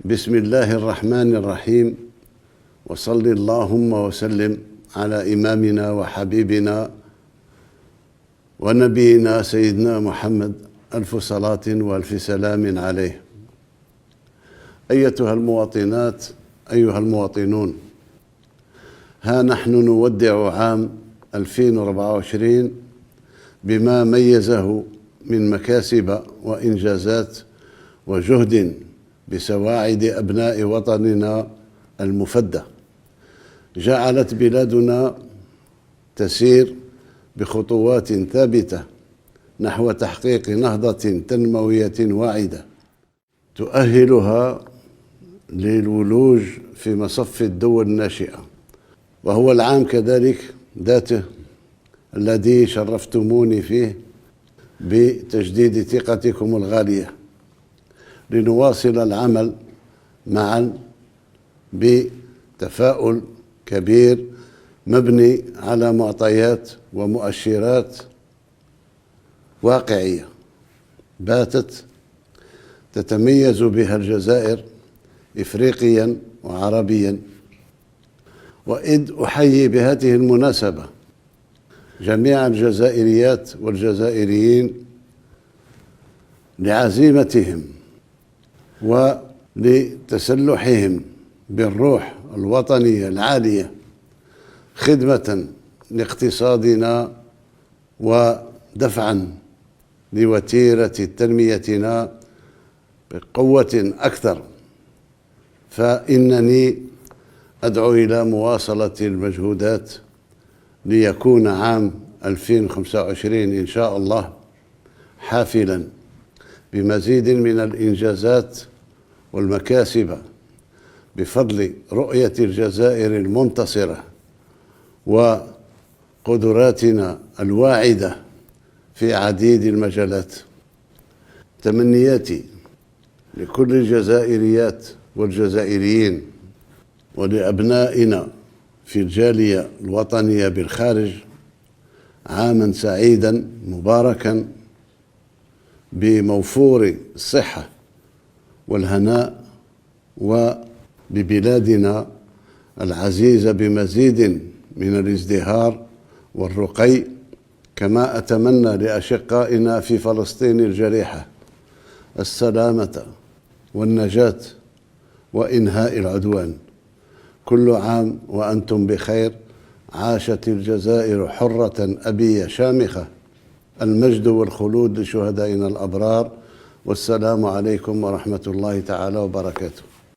بسم الله الرحمن الرحيم، وصل اللهم وسلم على إمامنا وحبيبنا ونبينا سيدنا محمد، ألف صلاة وألف سلام عليه. أيتها المواطنات، أيها المواطنون، ها نحن نودع عام 2024 بما ميزه من مكاسب وإنجازات وجهد بسواعد أبناء وطننا المفدى، جعلت بلادنا تسير بخطوات ثابتة نحو تحقيق نهضة تنموية واعدة تؤهلها للولوج في مصف الدول الناشئة. وهو العام كذلك ذاته الذي شرفتموني فيه بتجديد ثقتكم الغالية، لنواصل العمل معا بتفاؤل كبير مبني على معطيات ومؤشرات واقعية باتت تتميز بها الجزائر إفريقيا وعربيا. وإذ أحيي بهذه المناسبة جميع الجزائريات والجزائريين لعزيمتهم ولتسلحهم بالروح الوطنية العالية خدمة لاقتصادنا ودفعا لوتيرة تنميتنا بقوة أكثر. فإنني أدعو إلى مواصلة المجهودات ليكون عام 2025 إن شاء الله حافلا بمزيد من الإنجازات والمكاسب بفضل رؤية الجزائر المنتصرة وقدراتنا الواعدة في عديد المجالات. تمنياتي لكل الجزائريات والجزائريين ولأبنائنا في الجالية الوطنية بالخارج عاما سعيدا مباركا بموفور الصحة والهناء، وببلادنا العزيزة بمزيد من الازدهار والرقي. كما أتمنى لأشقائنا في فلسطين الجريحة السلامة والنجاة وإنهاء العدوان. كل عام وأنتم بخير. عاشت الجزائر حرة أبية شامخة. المجد والخلود لشهدائنا الأبرار. والسلام عليكم ورحمة الله تعالى وبركاته.